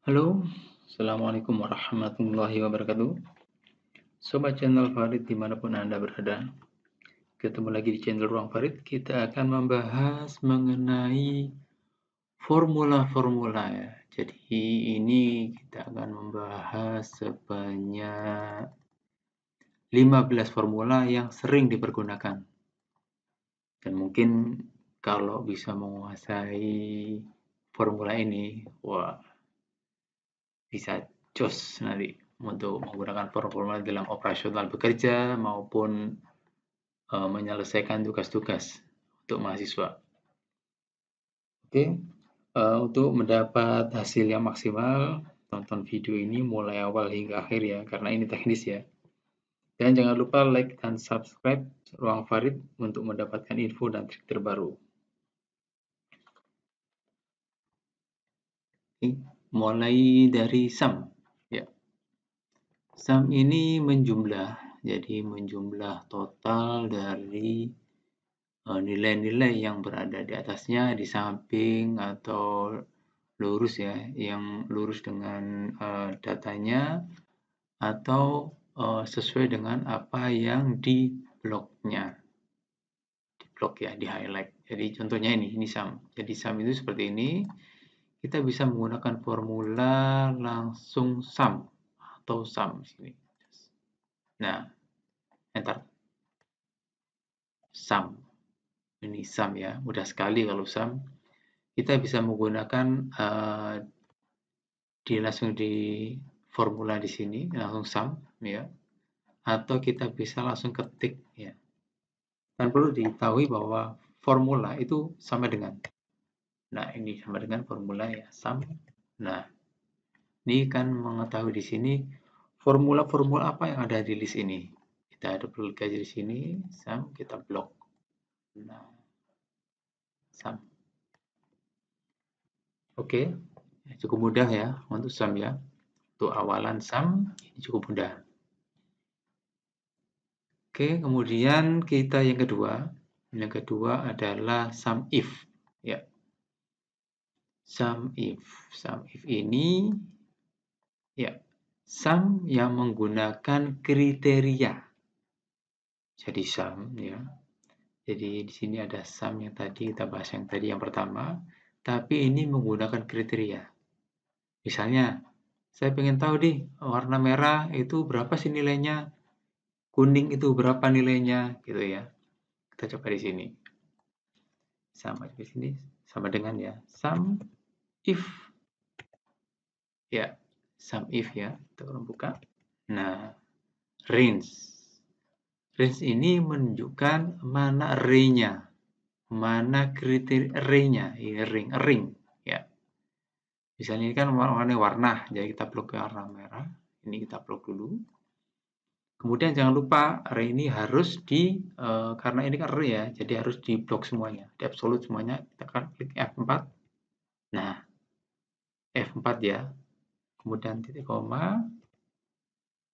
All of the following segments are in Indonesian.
Halo, Assalamualaikum warahmatullahi wabarakatuh. Sobat channel Farid dimanapun Anda berada. Ketemu lagi di channel Ruang Farid. Kita akan membahas mengenai formula-formula ya. Jadi ini kita akan membahas sebanyak 15 formula yang sering dipergunakan. Dan mungkin kalau bisa menguasai formula ini, wah, bisa jos nanti untuk menggunakan formula dalam operasional bekerja maupun menyelesaikan tugas-tugas untuk mahasiswa. Oke, untuk mendapat hasil yang maksimal, tonton video ini mulai awal hingga akhir ya, karena ini teknis ya. Dan jangan lupa like dan subscribe Ruang Farid untuk mendapatkan info dan trik terbaru. Oke, mulai dari sum. Ya. Sum ini menjumlah, jadi menjumlah total dari nilai-nilai yang berada di atasnya, di samping atau lurus ya, yang lurus dengan datanya atau sesuai dengan apa yang di bloknya, di blok ya, di highlight. Jadi contohnya ini sum. Jadi sum itu seperti ini. Kita bisa menggunakan formula langsung sum atau sum sini. Nah, enter sum. Ini sum ya, mudah sekali kalau sum. Kita bisa menggunakan langsung di formula di sini, langsung sum ya. Atau kita bisa langsung ketik ya. Dan perlu diketahui bahwa formula itu sama dengan. Nah, ini sama dengan formula ya, sum. Nah, ini kan mengetahui di sini formula-formula apa yang ada di list ini. Kita duplicate di sini, sum, kita blok. Nah, sum. Oke, cukup mudah ya untuk sum ya. Untuk awalan sum ini cukup mudah. Oke, kemudian kita yang kedua. Yang kedua adalah sum if. Ya. Sum if. Sum if ini ya, sum yang menggunakan kriteria. Jadi sum ya. Jadi di sini ada sum yang tadi kita bahas yang tadi yang pertama, tapi ini menggunakan kriteria. Misalnya, saya ingin tahu nih, warna merah itu berapa sih nilainya? Kuning itu berapa nilainya? Gitu ya. Kita coba di sini. Sama di sini sama dengan ya, sum if. Ya, sum if ya. Kita buka. Nah, range. Range ini menunjukkan mana array-nya, mana kriteria array-nya, ring, ya. Misalnya ini kan warna, jadi kita blok ke warna merah. Ini kita blok dulu. Kemudian jangan lupa array ini harus karena ini kan array ya, jadi harus di blok semuanya, di absolute semuanya. Kita kan klik F4. Nah, F4 ya. Kemudian titik koma.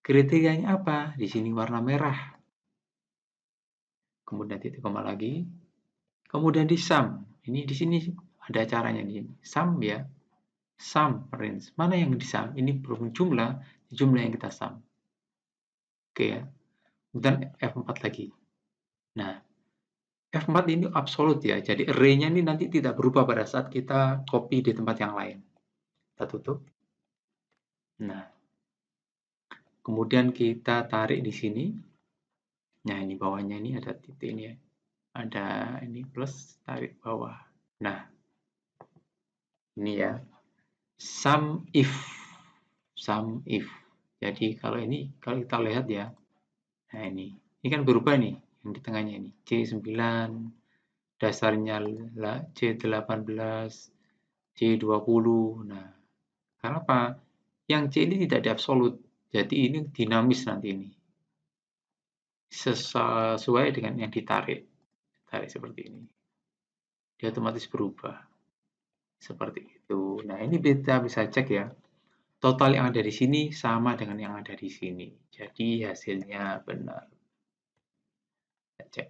Kriterianya apa? Di sini warna merah. Kemudian titik koma lagi. Kemudian di sum. Ini di sini ada caranya di sini. Sum ya. Sum range. Mana yang di sum? Ini berhubung jumlah yang kita sum. Oke ya. Kemudian F4 lagi. Nah, F4 ini absolut ya. Jadi array-nya ini nanti tidak berubah pada saat kita copy di tempat yang lain. Kita tutup. Nah, kemudian kita tarik di sini. Nah, ini bawahnya ini ada titik ini ya. Ada ini plus, tarik bawah. Nah, ini ya. Sum if. Sum if. Jadi kalau kita lihat ya. Nah, ini. Ini kan berubah nih yang di tengahnya ini. C9, dasarnya C18, C20. Nah, kenapa? Yang C ini tidak absolut. Jadi ini dinamis nanti ini. Sesuai dengan yang ditarik. Tarik seperti ini. Dia otomatis berubah. Seperti itu. Nah, ini kita bisa cek ya. Total yang ada di sini sama dengan yang ada di sini. Jadi hasilnya benar. Kita cek.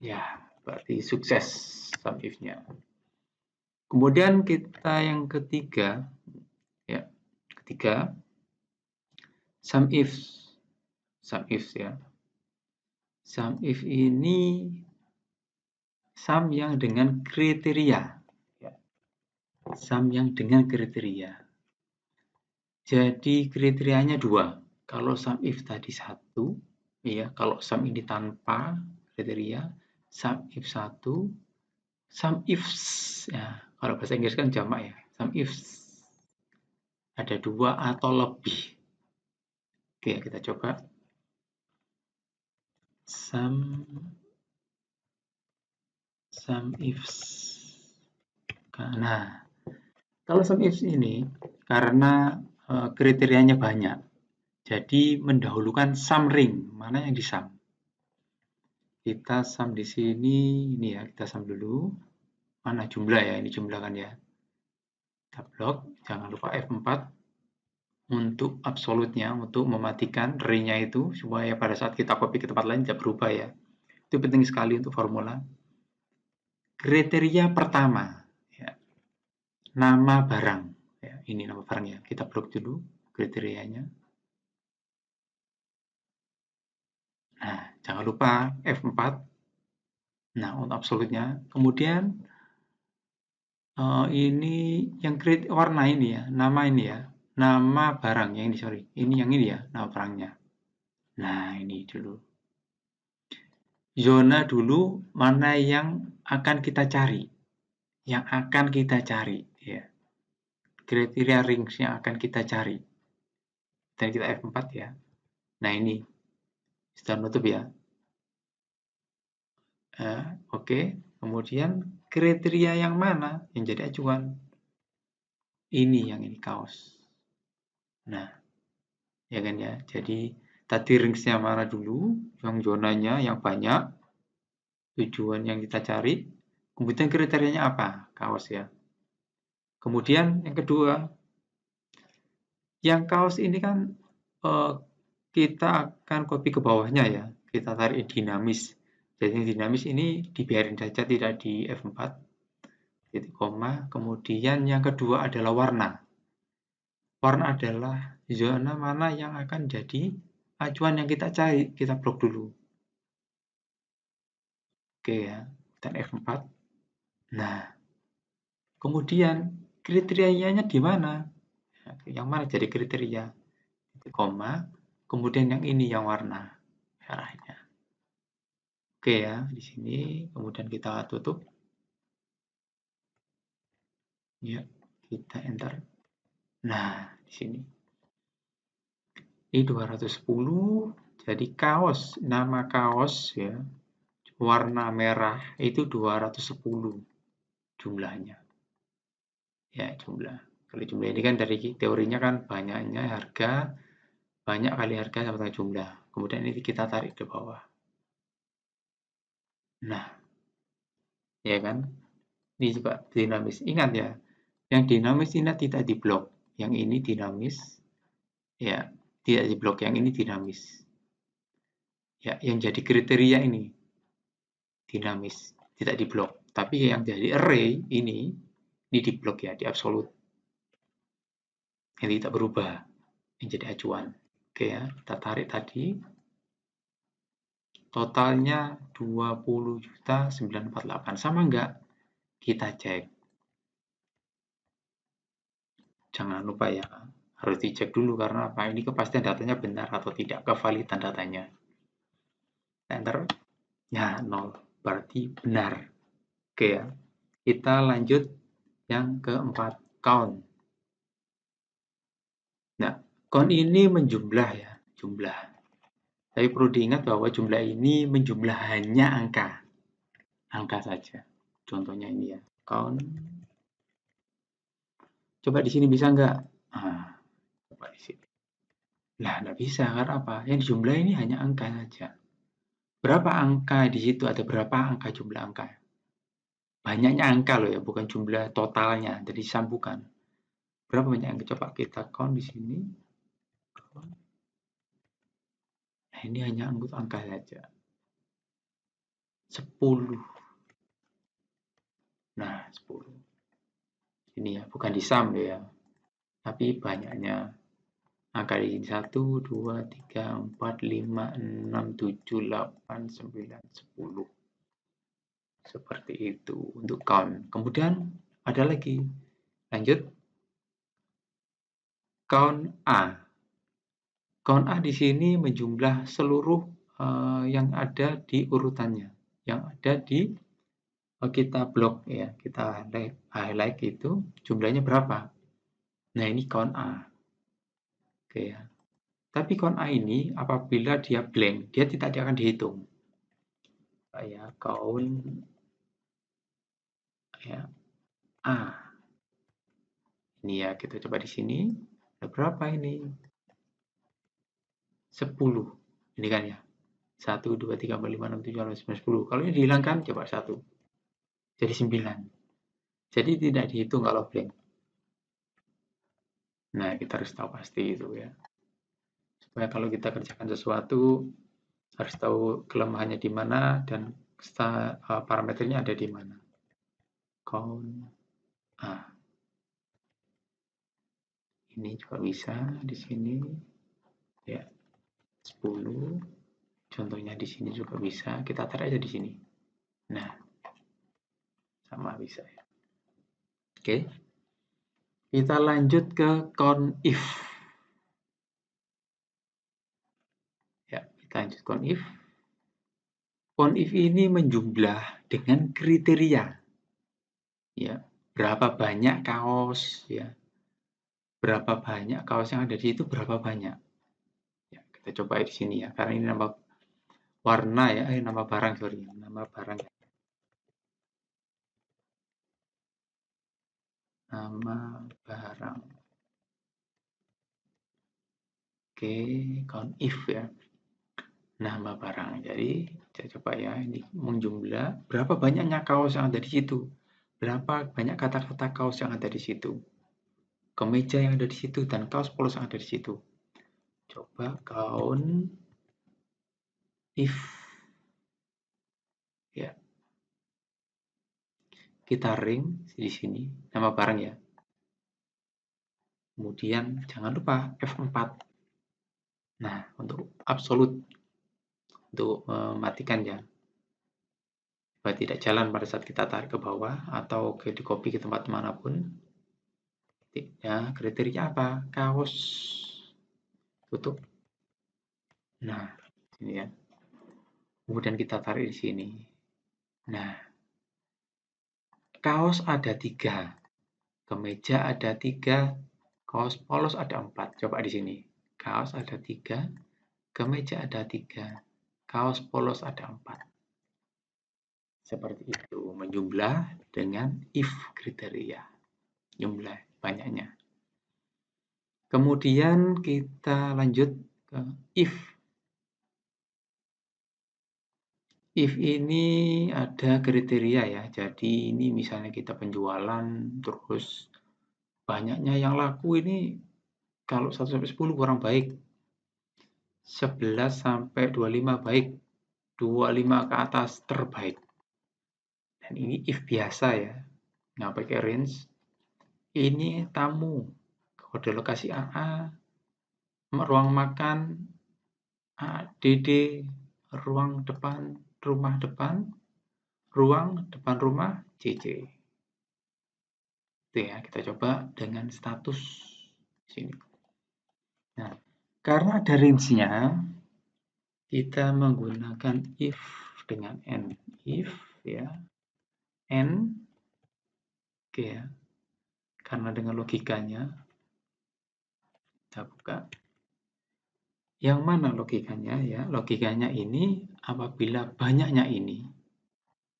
Ya, berarti sukses sum if-nya. Kemudian kita yang ketiga, ketiga, sum if. Sum if ya. Sum if ini sum yang dengan kriteria. Sum yang dengan kriteria. Jadi kriterianya 2. Kalau sum if tadi 1, ya, kalau sum ini tanpa kriteria, sum if 1, sum ifs, ya, kalau bahasa Inggris kan jamak ya, sum ifs ada 2 atau lebih. Oke, kita coba. Sum ifs. Nah, kalau sum ifs ini karena kriterianya banyak, jadi mendahulukan sum ring. Mana yang di sum? Kita sum di sini, ini ya, kita sum dulu. Mana jumlah ya, ini jumlah kan ya. Kita blok, jangan lupa F4 untuk absolutnya, untuk mematikan ring-nya itu, supaya pada saat kita copy ke tempat lain tidak berubah ya. Itu penting sekali untuk formula. Kriteria pertama, ya, nama barang. Ya, ini nama barangnya. Kita blok dulu kriterianya. Nah, jangan lupa F4. Nah, untuk absolutnya. Kemudian ini yang warna ini ya, nama ini ya, nama barang yang ini, sorry, ini yang ini ya, nama barangnya. Nah, ini dulu. Zona dulu mana yang akan kita cari, yang akan kita cari, ya. Kriteria rings yang akan kita cari. Dan kita F4 ya. Nah, ini sudah nutup ya. Oke. Kemudian kriteria yang mana yang jadi acuan? Ini yang ini kaos. Nah, ya kan ya. Jadi tadi ringsnya mana dulu, yang zonanya yang banyak, tujuan yang kita cari, kemudian kriterianya apa? Kaos ya. Kemudian yang kedua, yang kaos ini kan kita akan copy ke bawahnya ya, kita tarik dinamis. Jadi yang dinamis ini dibiarin saja, tidak di F4, titik koma. Kemudian yang kedua adalah warna. Warna adalah zona mana yang akan jadi acuan yang kita cari, kita blok dulu. Oke ya, dan F4. Nah, kemudian kriterianya di mana? Yang mana jadi kriteria? Koma, kemudian yang ini yang warna merahnya. Oke ya, di sini kemudian kita tutup. Ya, kita enter. Nah, di sini. Ini 210, jadi kaos, nama kaos ya, warna merah itu 210 jumlahnya. Ya, jumlah. Kalau jumlah ini kan dari teorinya kan banyaknya harga, banyak kali harga sama dengan jumlah. Kemudian ini kita tarik ke bawah. Nah, ya kan? Ini juga dinamis. Ingat ya, yang dinamis ini tidak diblok. Yang ini dinamis, ya, tidak diblok. Yang ini dinamis. Ya, yang jadi kriteria ini dinamis, tidak diblok. Tapi yang jadi array ini diblok ya, di absolut. Yang tidak berubah, yang jadi acuan. Oke ya, kita tarik tadi. Totalnya 20.948. Sama enggak? Kita cek. Jangan lupa ya, harus dicek dulu karena apa? Ini kepastian datanya benar atau tidak, kevalidan datanya. Enter. Ya, 0. Berarti benar. Oke ya. Kita lanjut yang keempat, count. Nah, count ini menjumlah ya, jumlah. Tapi perlu diingat bahwa jumlah ini menjumlah hanya angka. Angka saja. Contohnya ini ya, count. Coba di sini bisa nggak? Nah, coba di sini. Nah, nggak bisa, karena apa? Yang dijumlah ini hanya angka saja. Berapa angka di situ? Ada berapa angka jumlah angka? Banyaknya angka loh ya, bukan jumlah totalnya. Jadi disambungkan. Berapa banyak angka? Coba kita count di sini. Nah, ini hanya angka saja. 10. Nah, 10. Ini ya, bukan di sum ya. Tapi banyaknya Angka di sini 1, 2, 3, 4, 5, 6, 7, 8, 9, 10. Seperti itu untuk count. Kemudian ada lagi. Lanjut. Count A. Count A di sini menjumlah seluruh yang ada di urutannya. Yang ada di kita blok ya, kita highlight itu jumlahnya berapa. Nah, ini count A. Oke ya. Tapi count A ini apabila dia blank, dia tidak akan dihitung. Kayak count ya A. Ini ya, kita coba di sini. Ada berapa ini? 10. Ini kan ya. 1, 2, 3, 4, 5, 6, 7, 8, 9, 10. Kalau ini dihilangkan, coba 1. Jadi 9. Jadi tidak dihitung kalau blank. Nah, kita harus tahu pasti itu ya. Supaya kalau kita kerjakan sesuatu, harus tahu kelemahannya di mana dan parameternya ada di mana. Count A. Ini juga bisa di sini. Ya. 10. Contohnya di sini juga bisa. Kita tarik aja di sini. Nah, sama bisa ya. Oke. Kita lanjut ke count if. Ya, kita lanjut count if. Count if ini menjumlah dengan kriteria. Ya, berapa banyak kaos ya. Berapa banyak kaos yang ada di situ, berapa banyak. Ya, kita coba di sini ya. Karena ini nama warna ya, nama barang sorry, nama barang. Nama barang. Oke, count if ya. Nama barang. Jadi, saya coba ya, ini menjumlah berapa banyaknya kaos yang ada di situ. Berapa banyak kata-kata kaos yang ada di situ. Kemeja yang ada di situ dan kaos polos yang ada di situ. Coba count if. Ya. Kita ring di sini nama barang ya. Kemudian jangan lupa F4. Nah, untuk absolut untuk mematikan ya. Supaya tidak jalan pada saat kita tarik ke bawah atau di copy ke tempat manapun. Ya, kriteria apa? Kaos. Tutup. Nah, ini ya. Kemudian kita tarik di sini. Nah, kaos ada 3. Kemeja ada 3. Kaos polos ada 4. Coba di sini. Kaos ada 3. Kemeja ada 3. Kaos polos ada 4. Seperti itu. Menjumlah dengan if kriteria. Jumlah banyaknya. Kemudian kita lanjut ke if. If ini ada kriteria ya. Jadi ini misalnya kita penjualan terus banyaknya yang laku ini kalau 1 sampai 10 kurang baik. 11 sampai 25 baik. 25 ke atas terbaik. Dan ini if biasa ya. Nggak pakai range. Ini tamu. Kode lokasi AA. Ruang makan ADD. Ruang depan. Rumah depan. Ruang depan rumah CC. Itu ya, kita coba dengan status sini. Nah, karena ada range-nya, kita menggunakan if dengan n. If ya, n, oke ya. Karena dengan logikanya, kita buka. Yang mana logikanya ya? Logikanya ini apabila banyaknya ini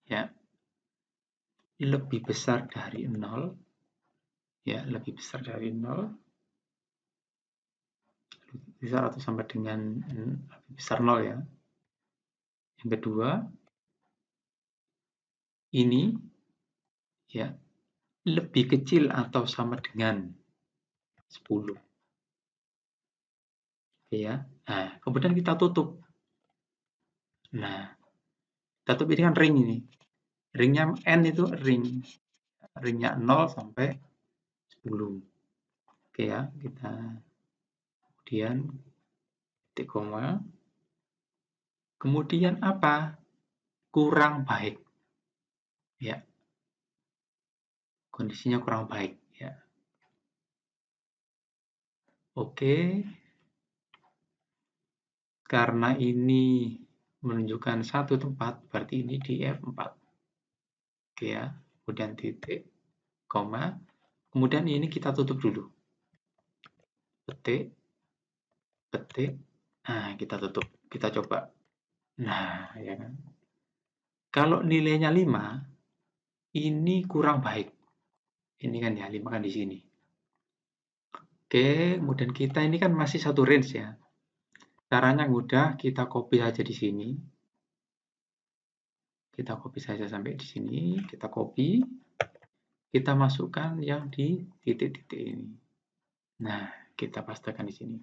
ya lebih besar dari 0 ya, lebih besar dari 0 besar atau sama dengan lebih besar 0 ya. Yang kedua ini ya lebih kecil atau sama dengan 10. Ya. Nah, kemudian kita tutup. Nah, kita tutup ini kan ring ini. Ringnya N itu ring. Ringnya 0 sampai 10. Oke ya, kita kemudian titik koma, kemudian apa? Kurang baik. Ya. Kondisinya kurang baik, ya. Oke. Karena ini menunjukkan satu tempat, berarti ini di F4. Oke ya. Kemudian titik, koma. Kemudian ini kita tutup dulu. Petik, petik. Nah, kita tutup. Kita coba. Nah, ya kan. Kalau nilainya 5, ini kurang baik. Ini kan ya, 5 kan di sini. Oke, kemudian kita ini kan masih satu range ya. Caranya mudah, kita copy aja di sini. Kita copy saja sampai di sini. Kita copy. Kita masukkan yang di titik-titik ini. Nah, kita pastekan di sini.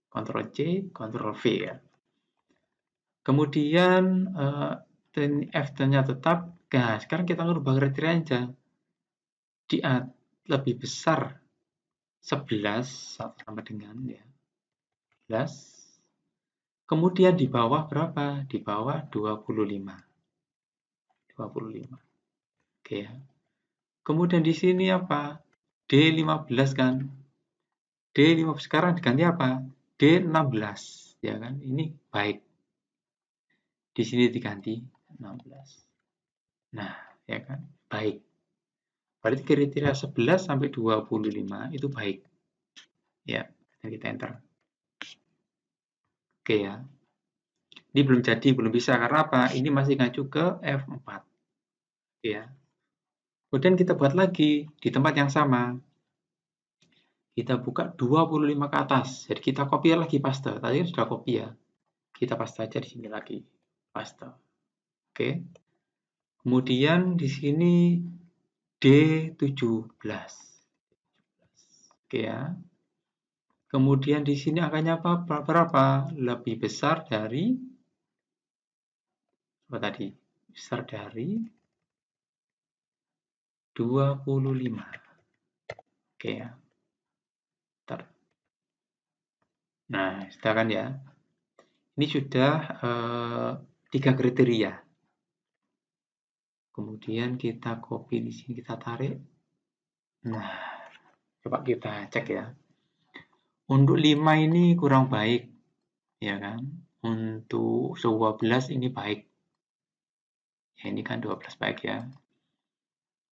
Ctrl C, Ctrl V ya. Kemudian F-nya tetap. Nah, sekarang kita merubah kriteria aja. Di lebih besar 11 sama dengan ya. 11. Kemudian di bawah berapa? Di bawah 25. 25. Oke ya. Kemudian di sini apa? D15 kan. D15 sekarang diganti apa? D16 ya kan. Ini baik. Di sini diganti 16. Nah, ya kan? Baik. Berarti kriteria 11 sampai 25 itu baik. Ya, dan kita enter. Oke ya. Ini belum jadi, belum bisa karena apa? Ini masih ngacu ke F4. Ya. Kemudian kita buat lagi di tempat yang sama. Kita buka 25 ke atas. Jadi kita copy lagi paste. Tadi sudah copy ya. Kita paste aja di sini lagi. Paste. Oke. Kemudian di sini D17. Oke ya. Kemudian di sini angkanya berapa? Lebih besar dari apa tadi? Besar dari 25. Oke ya. Bentar. Nah, sudah kan ya. Ini sudah 3 kriteria. Kemudian kita copy di sini, kita tarik. Nah, coba kita cek ya. Untuk 5 ini kurang baik, ya kan? Untuk 12 ini baik. Ya, ini kan 12 baik ya.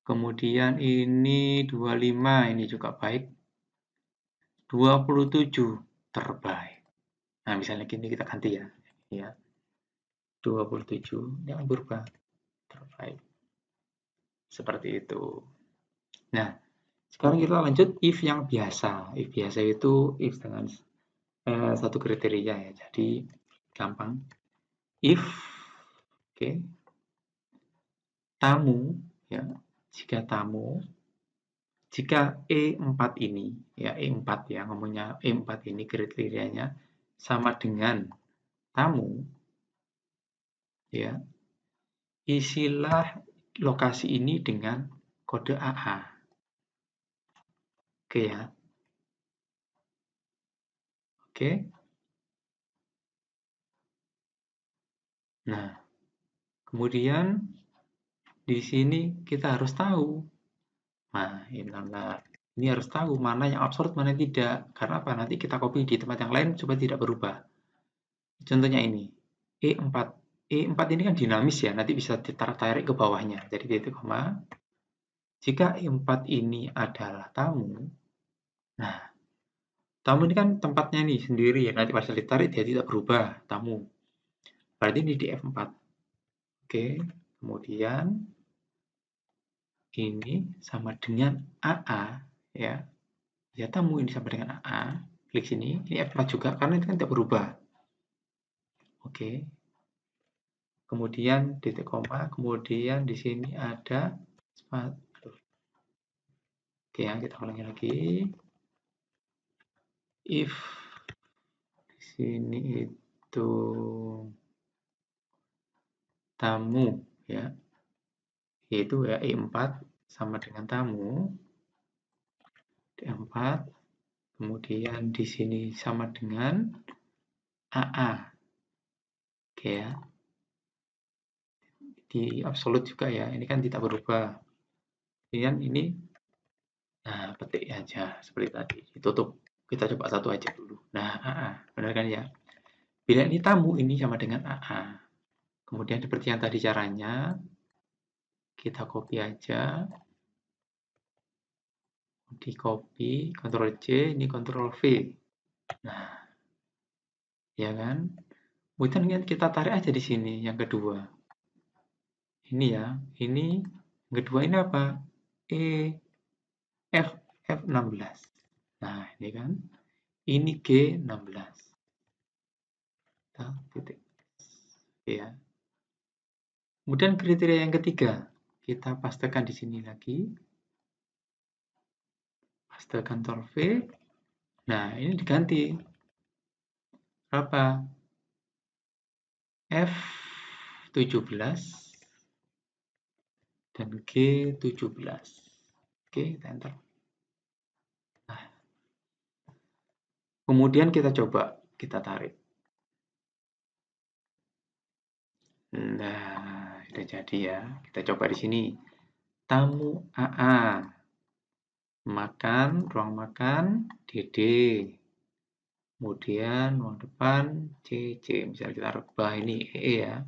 Kemudian ini 25, ini juga baik. 27 terbaik. Nah, misalnya gini kita ganti ya. Ya. 27, jangan berubah. Terbaik. Seperti itu. Nah, sekarang kita lanjut if yang biasa. If biasa itu if dengan satu kriteria ya. Jadi gampang. If tamu ya, jika E4 ini ya E4 ya ngomongnya E4 ini kriterianya sama dengan tamu ya. Isilah lokasi ini dengan kode AA. Oke ya. Oke. Nah, kemudian di sini kita harus tahu. Nah, ini harus tahu mana yang absurd, mana yang tidak. Karena apa? Nanti kita copy di tempat yang lain supaya tidak berubah. Contohnya ini, E4. E4 ini kan dinamis ya, nanti bisa ditarik ke bawahnya. Jadi titik koma. Jika E4 ini adalah tamu, nah, tamu ini kan tempatnya nih sendiri ya, nanti pas ditarik dia tidak berubah, tamu. Berarti ini di F4. Oke, kemudian ini sama dengan AA ya. Ya tamu ini sama dengan AA. Klik sini, ini F4 juga karena itu kan tidak berubah. Oke. Kemudian titik koma, kemudian di sini ada oke ya, kita ulangi lagi. If di sini itu tamu ya, yaitu ya E4 sama dengan tamu D4, Kemudian di sini sama dengan AA. Oke ya. Di absolut juga ya. Ini kan tidak berubah. Kemudian ini, nah petik aja seperti tadi. Ditutup. Kita coba satu aja dulu. Nah, AA. Benar kan ya? Bila ini tamu, ini sama dengan AA. Kemudian seperti yang tadi caranya, kita copy aja. Di copy, Ctrl C, ini Ctrl V. Nah, ya kan? Kemudian kita tarik aja di sini yang kedua. Ini ya, ini yang kedua ini apa? F16. Nah, ini kan. Ini G16. Nah, titik. Ya. Kemudian kriteria yang ketiga, kita pastekan di sini lagi. Paste Ctrl V. Nah, ini diganti. Berapa? F17 dan G17. Oke, kita enter. Nah, kemudian kita coba, kita tarik. Nah, sudah jadi ya. Kita coba di sini. Tamu AA. Makan, ruang makan, DD. Kemudian ruang depan, CC. Misalnya kita rubah ini EE ya.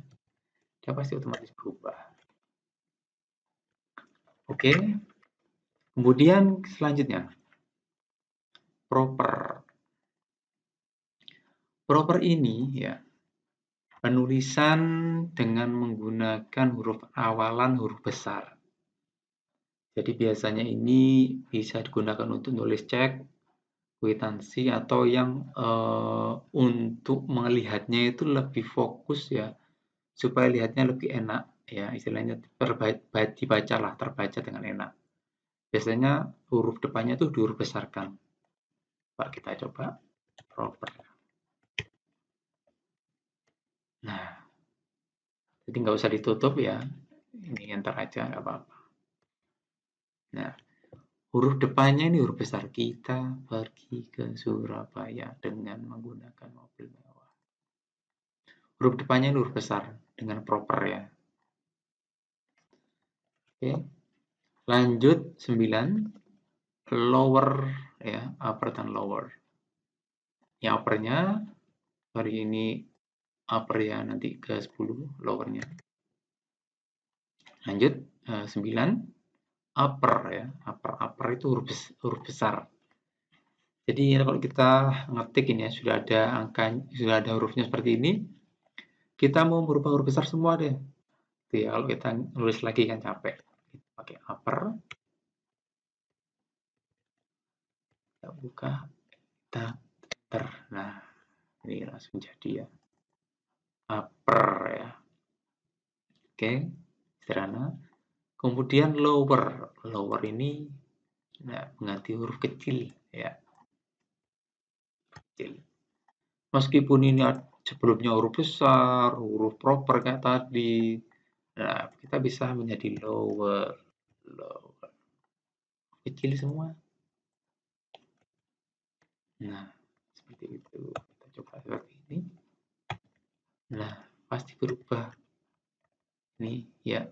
Dia pasti otomatis berubah. Oke. Kemudian selanjutnya. Proper. Proper ini ya. Penulisan dengan menggunakan huruf awalan huruf besar. Jadi biasanya ini bisa digunakan untuk nulis cek, kwitansi, atau yang untuk melihatnya itu lebih fokus ya, supaya lihatnya lebih enak ya, istilahnya terbaca dengan enak. Biasanya huruf depannya itu dihuruf besarkan. Pak, kita coba proper. Nah, jadi nggak usah ditutup ya, ini enter aja nggak apa-apa. Nah, huruf depannya ini huruf besar. Kita pergi ke Surabaya dengan menggunakan mobil mewah. Huruf depannya ini huruf besar dengan proper ya. Oke. Lanjut 9. Lower ya, upper dan lower. Yang uppernya hari ini upper ya, nanti ke 10 lowernya. Lanjut 9. Upper ya, upper itu huruf besar. Jadi kalau kita ngetik ini ya, sudah ada hurufnya seperti ini, kita mau merubah huruf besar semua deh. Ya, kalau kita nulis lagi kan capek. Kita pakai upper. Kita buka, kita enter. Nah, ini langsung jadi ya. Upper ya. Oke, sederhana. Kemudian lower. Lower ini mengganti huruf kecil ya. Kecil. Meskipun ini sebelumnya huruf besar, huruf proper kayak tadi. Nah, kita bisa menjadi lower. Kecil semua. Nah, seperti itu. Kita coba seperti ini. Nah, pasti berubah. Nih, ya.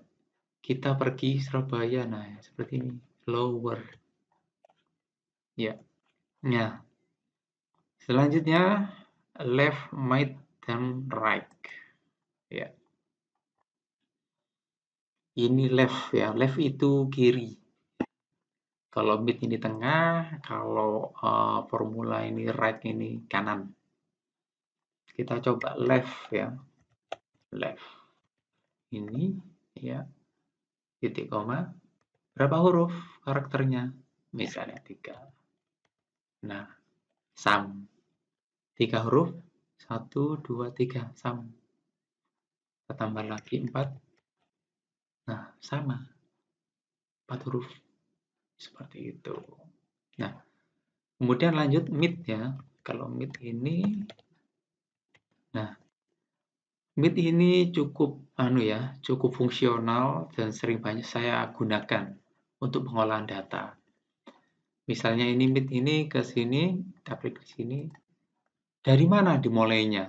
Kita pergi Surabaya. Nah, seperti ini. Lower. Ya. Nah, selanjutnya left, right, dan right. Ya. Ini left ya. Left itu kiri. Kalau mid ini tengah, kalau formula ini right ini kanan. Kita coba left ya. Left. Ini ya. Titik koma. Berapa huruf karakternya? Misalnya 3. Nah, sum. 3 huruf. 1, 2, 3. Sum. Kita tambah lagi 4. Nah, sama. 4 huruf. Seperti itu. Nah, kemudian lanjut mid ya. Kalau mid ini, nah, mid ini cukup cukup fungsional dan sering banyak saya gunakan untuk pengolahan data. Misalnya ini mid ini ke sini, kita klik di sini. Dari mana dimulainya?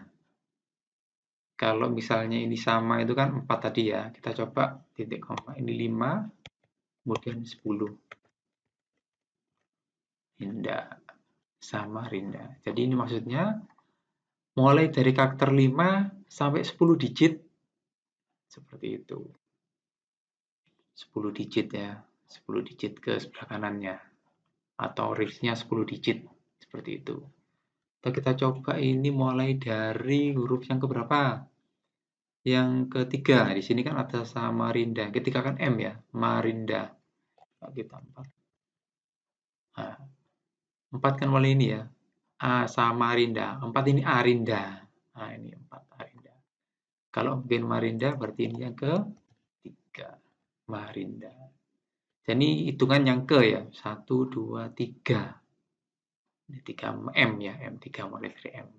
Kalau misalnya ini sama itu kan 4 tadi ya. Kita coba titik koma. Ini 5, kemudian 10. Rinda. Sama Rinda. Jadi ini maksudnya mulai dari karakter 5 sampai 10 digit. Seperti itu. 10 digit ya. 10 digit ke sebelah kanannya. Atau range-nya 10 digit. Seperti itu. Kita coba ini mulai dari huruf yang keberapa? Yang ketiga. Di sini kan ada Samarinda. Ketiga kan M ya. Marinda. Kita 4. Nah, 4 kan mulai ini ya. A Samarinda. 4 ini Arinda. Nah, ini 4 Arinda. Kalau mungkin Marinda berarti ini yang ketiga. Marinda. Jadi hitungan yang ke ya. 1, 2, 3. Ini 3 M ya. M3 mulai dari M.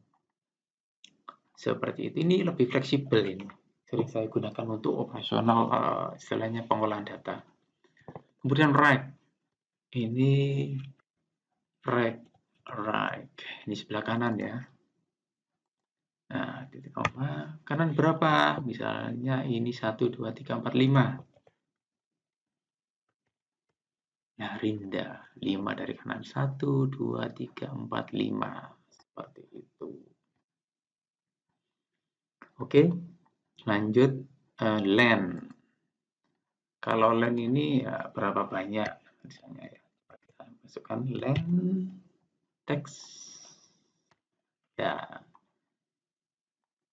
Seperti itu. Ini lebih fleksibel ini. Sering saya gunakan untuk operasional istilahnya pengolahan data. Kemudian right. Ini right. Ini sebelah kanan ya. Nah, titik koma. Kanan berapa? Misalnya ini 1, 2, 3, 4, 5. Nah, Rinda. 5 dari kanan. 1, 2, 3, 4, 5. Seperti itu. Oke. Lanjut. Land. Kalau land ini ya berapa banyak? Misalnya ya. Kita masukkan land. Teks. Ya.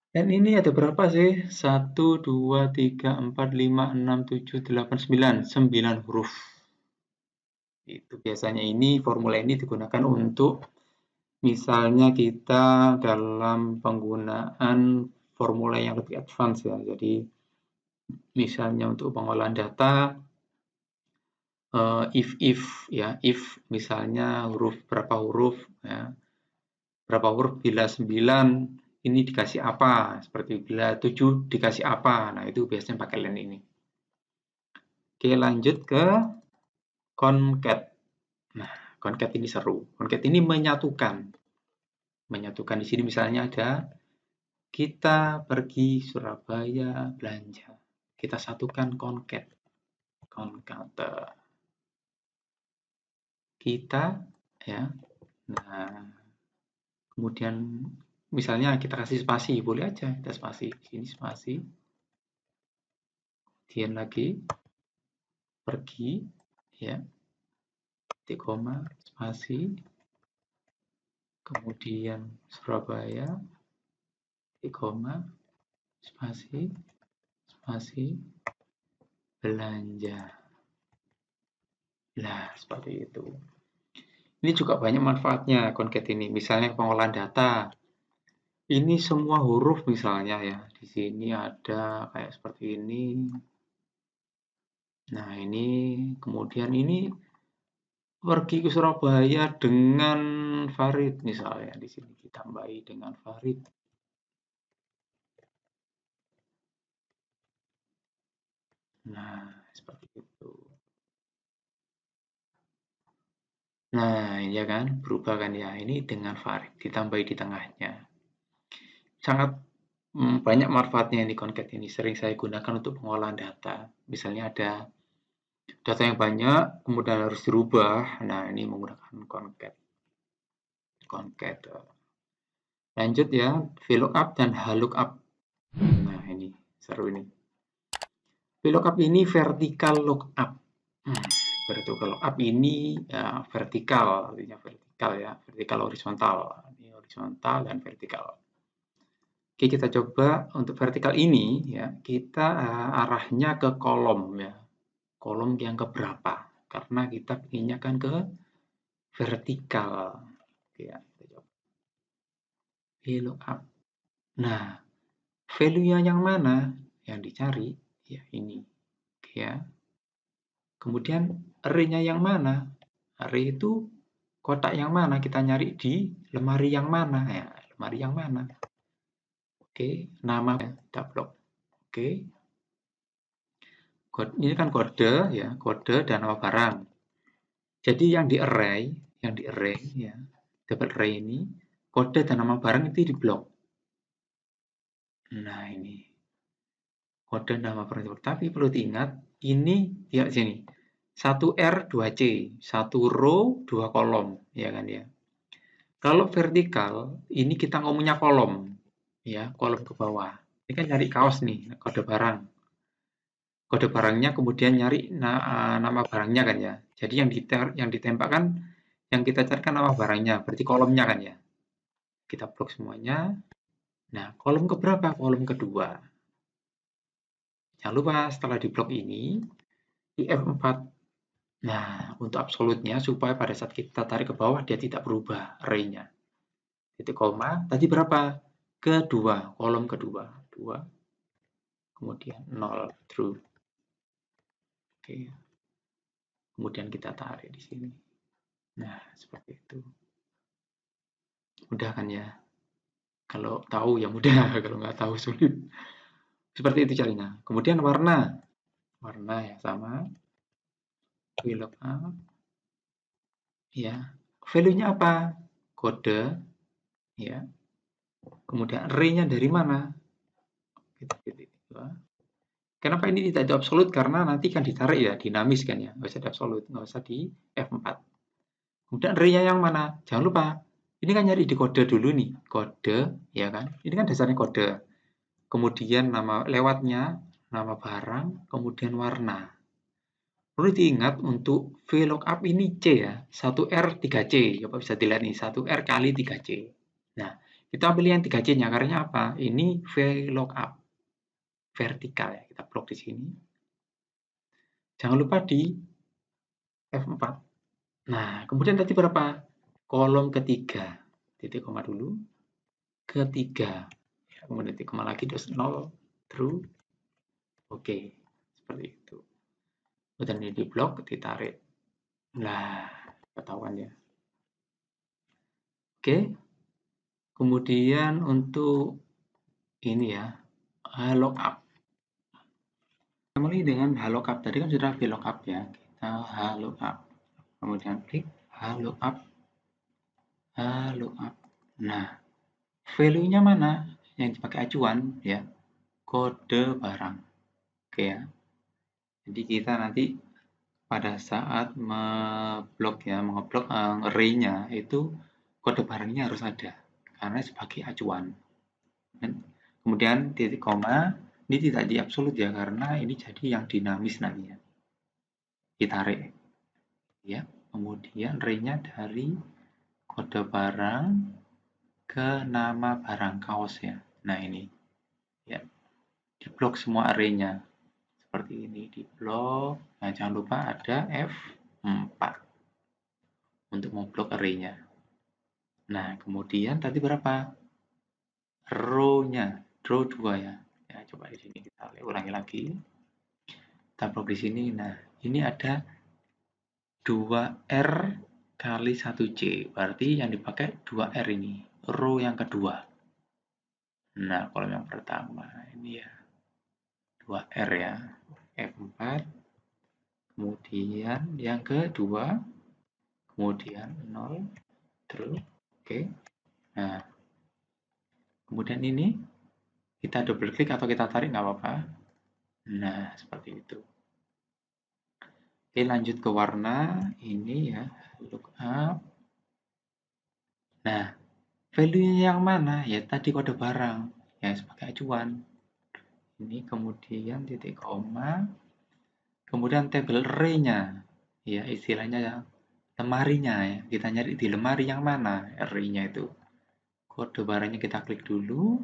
Dan ini ada berapa sih? 1, 2, 3, 4, 5, 6, 7, 8, 9. 9 huruf. Itu biasanya ini formula ini digunakan untuk misalnya kita dalam penggunaan formula yang lebih advance ya. Jadi misalnya untuk pengolahan data if ya, if misalnya huruf berapa huruf ya. Berapa huruf bila 9 ini dikasih apa? Seperti bila 7 dikasih apa? Nah, itu biasanya pakai len ini. Oke, lanjut ke concat. Nah, concat ini seru. Concat ini menyatukan. Menyatukan di sini misalnya ada kita pergi Surabaya belanja. Kita satukan concat. Concater. Kita ya. Nah, kemudian misalnya kita kasih spasi, boleh aja kita spasi. Sini spasi. Kemudian lagi pergi ya. Titik koma, spasi. Kemudian Surabaya. Titik koma, spasi, spasi, belanja. Nah, seperti itu. Ini juga banyak manfaatnya concat ini. Misalnya pengolahan data. Ini semua huruf misalnya ya. Di sini ada kayak seperti ini. Nah, ini kemudian ini pergi ke Surabaya dengan Farid misalnya. Di sini ditambahi dengan Farid. Nah, seperti itu. Nah, ya kan, berubah kan ya. Ini dengan Farid ditambahi di tengahnya. Sangat banyak manfaatnya ini concat ini. Sering saya gunakan untuk pengolahan data. Misalnya ada data yang banyak, kemudian harus dirubah. Nah, ini menggunakan concat. Concat. Lanjut ya, VLOOKUP dan HLOOKUP. Nah, ini seru ini. VLOOKUP ini vertical lookup. Vertical lookup ini ya, vertikal, artinya vertikal ya, vertikal horizontal. Ini horizontal dan vertikal. Oke, kita coba untuk vertikal ini ya, kita arahnya ke kolom ya. Kolom yang keberapa? Karena kita inginnya kan ke vertikal. Oke, ya, kita coba. VLOOKUP. Nah, value-nya yang mana yang dicari? Ya, ini. Oke ya. Kemudian array-nya yang mana? Array itu kotak yang mana? Kita nyari di lemari yang mana ya? Lemari yang mana? Oke, nama double. Oke. Ini kan kode ya, kode dan nama barang. Jadi yang di array ya, double array ini kode dan nama barang itu di blok. Nah, ini kode nama barang. Tapi perlu diingat, ini ya sini. 1R 2C, 1 row 2 kolom, ya kan ya. Kalau vertikal, ini kita ngomongnya kolom, ya, kolom ke bawah. Ini kan nyari kaos nih, kode barang. Kode barangnya kemudian nyari nama barangnya kan ya. Jadi yang ditembakkan, yang kita carikan nama barangnya, berarti kolomnya kan ya. Kita blok semuanya. Nah, kolom keberapa? Kolom kedua. Jangan lupa setelah di blok ini, di F4. Nah, untuk absolutnya supaya pada saat kita tarik ke bawah dia tidak berubah array-nya. Titik koma, tadi berapa? Kedua, kolom kedua. 2, kemudian 0, true. Oke. Kemudian kita tarik di sini. Nah, seperti itu. Mudah kan ya? Kalau tahu ya mudah, kalau nggak tahu sulit. Seperti itu caranya. Kemudian warna. Warna ya sama. VLOOKUP. Ya. Value-nya apa? Kode. Ya. Kemudian array-nya dari mana? Kenapa ini tidak di absolute? Karena nanti kan ditarik ya, dinamis kan ya. Nggak usah di absolute, nggak usah di F4. Kemudian array-nya yang mana? Jangan lupa, ini kan nyari di kode dulu nih. Kode, ya kan? Ini kan dasarnya kode. Kemudian nama lewatnya, nama barang, kemudian warna. Perlu diingat untuk VLOOKUP ini C ya, 1R 3C. Coba bisa dilihat nih, 1R kali 3C. Nah, kita ambil yang 3C-nya, karena apa? Ini VLOOKUP vertikal ya, kita blok di sini. Jangan lupa di F4. Nah, kemudian tadi berapa? Kolom ketiga. Titik koma dulu. Ketiga. Kemudian titik koma lagi, terus 0, true. Oke, seperti itu. Kemudian ini di blok, ditarik. Nah, ketahuan ya. Oke. Kemudian untuk ini ya, lookup. Kita mulai dengan lookup. Tadi kan sudah VLOOKUP ya. Kita lookup. Kemudian klik lookup. Lookup. Nah, value-nya mana? Yang dipakai acuan ya, kode barang. Oke ya. Jadi kita nanti pada saat ngeblok array-nya itu kode barangnya harus ada karena sebagai acuan. Dan kemudian titik koma ini tidak di absolute ya karena ini jadi yang dinamis nantinya. Ditarik ya. Kemudian array-nya dari kode barang ke nama barang kaos ya. Nah, ini ya. Diblok semua array-nya. Seperti ini diblok. Nah, jangan lupa ada F4 untuk memblok array-nya. Nah, kemudian tadi berapa? Row-nya, row 2 ya. Ya, coba di sini kita ulangi lagi. Kita blok di sini. Nah, ini ada 2R kali 1C. Berarti yang dipakai 2R ini. Row yang kedua. Nah, kolom yang pertama ini ya. 2R ya. F4. Kemudian yang kedua. Kemudian 0. True. Oke. Nah, kemudian ini kita double klik atau kita tarik nggak apa-apa. Nah, seperti itu. Oke, lanjut ke warna. Ini ya, lookup. Nah, value-nya yang mana? Ya, tadi kode barang. Ya, sebagai acuan. Ini kemudian titik koma. Kemudian table array-nya. Ya, istilahnya ya, lemarinya ya. Kita nyari di lemari yang mana array-nya itu. Kode barangnya kita klik dulu.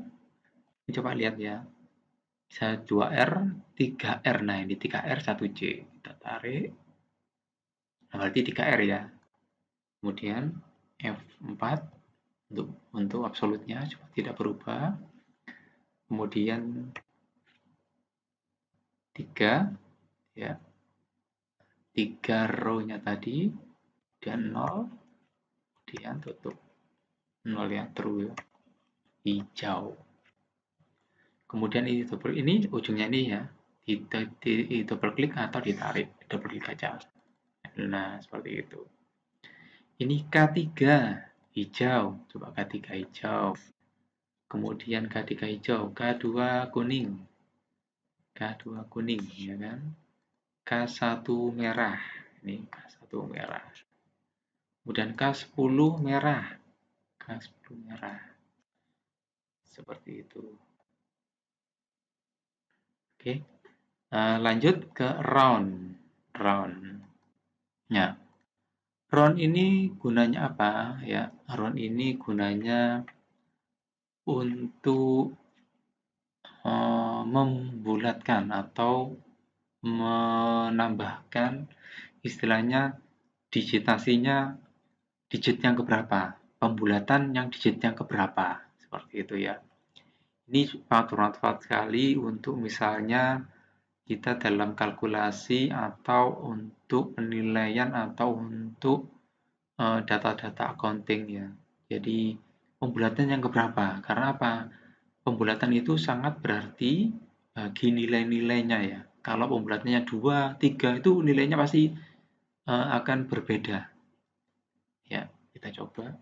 Coba lihat ya. Bisa 2R, 3R. Nah, ini 3R, 1C. Kita tarik. Nah, berarti 3R ya. Kemudian F4 untuk absolutnya tidak berubah. Kemudian 3 ya. 3 row-nya tadi dan 0. Kemudian tutup. 0 yang true ya. Hijau. Kemudian ini ujungnya ini ya. Di double klik atau ditarik. Double klik aja. Nah, seperti itu. Ini K3 hijau, coba K3 hijau. Kemudian K3 hijau, K2 kuning. K2 kuning, ya kan? K1 merah. Ini K1 merah. Kemudian K10 merah. K10 merah. Seperti itu. Oke. Lanjut ke round. Round. Ya. Round ini gunanya apa? Ya, round ini gunanya untuk membulatkan atau menambahkan istilahnya digitasinya digit yang keberapa, pembulatan yang digit yang keberapa, seperti itu ya. Ini sangat bermanfaat sekali untuk misalnya kita dalam kalkulasi atau untuk penilaian atau untuk data-data accounting ya. Jadi pembulatan yang keberapa? Karena apa? Pembulatan itu sangat berarti bagi nilai-nilainya ya. Kalau pembulatannya 2, 3 itu nilainya pasti akan berbeda. Ya, kita coba.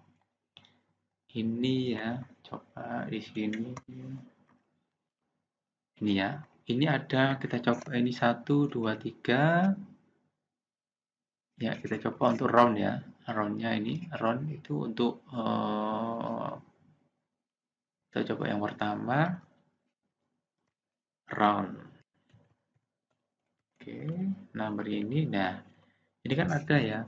Ini ya, coba di sini. Ini ya. Ini ada, kita coba ini 1, 2, 3. Ya, kita coba untuk round ya. Roundnya ini, round itu untuk kita coba yang pertama. Round. Oke, nomor ini. Nah, ini kan ada ya.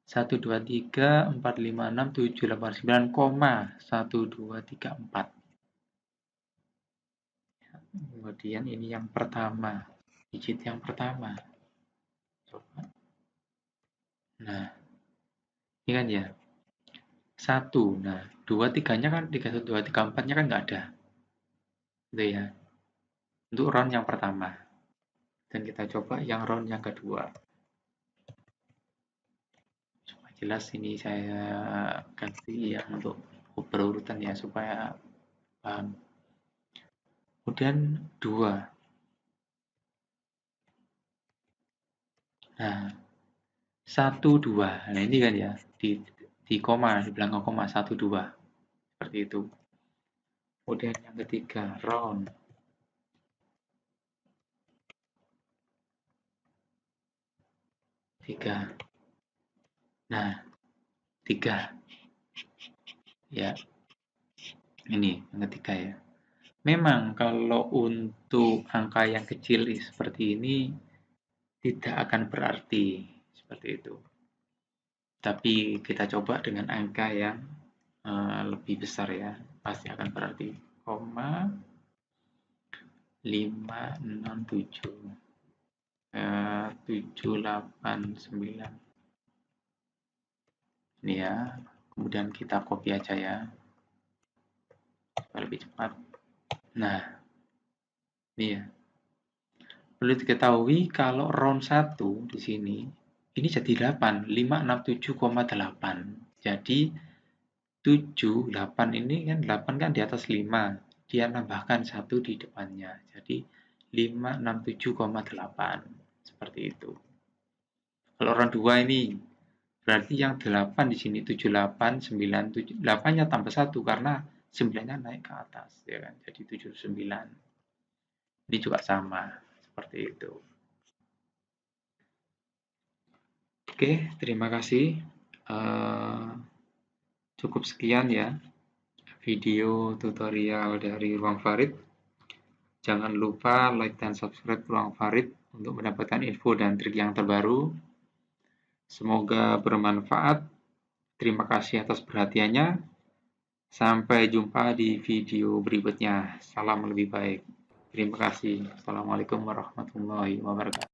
1, 2, 3, 4, 5, 6, 7, 8, 9, 1, 2, 3, 4. Kemudian ini yang pertama. Digit yang pertama. Coba. Nah, ini kan ya. 1. Nah, 2, 3-nya kan, 3, 1, 2, 3, 4-nya kan nggak ada. Gitu ya. Untuk round yang pertama. Dan kita coba yang round yang kedua. Supaya jelas ini saya ganti yang untuk berurutan ya, supaya paham. Kemudian 2. Nah, 1, 2. Nah, ini kan ya, di koma, di belakang koma 1, 2. Seperti itu. Kemudian yang ketiga, round. 3. Nah, 3. Ya, ini yang ketiga ya. Memang kalau untuk angka yang kecil seperti ini tidak akan berarti seperti itu. Tapi kita coba dengan angka yang lebih besar ya, pasti akan berarti koma 5, 6, 7, 7, 8, 9. Ini ya, kemudian kita copy aja ya, supaya lebih cepat. Nah, ini ya. Perlu diketahui kalau round 1 di sini, ini jadi 8, 5, 6, 7,8. Jadi 7, 8 ini kan 8 kan di atas 5. Dia nambahkan 1 di depannya. Jadi 5, 6, 7,8. Seperti itu. Kalau round 2 ini berarti yang 8 di sini 7, 8, 9, 7. 8-nya tambah 1 karena 9-nya naik ke atas ya kan. Jadi 7, 9. Ini juga sama seperti itu. Oke, terima kasih. Cukup sekian ya video tutorial dari Ruang Farid. Jangan lupa like dan subscribe Ruang Farid untuk mendapatkan info dan trik yang terbaru. Semoga bermanfaat. Terima kasih atas perhatiannya. Sampai jumpa di video berikutnya. Salam lebih baik. Terima kasih. Assalamualaikum warahmatullahi wabarakatuh.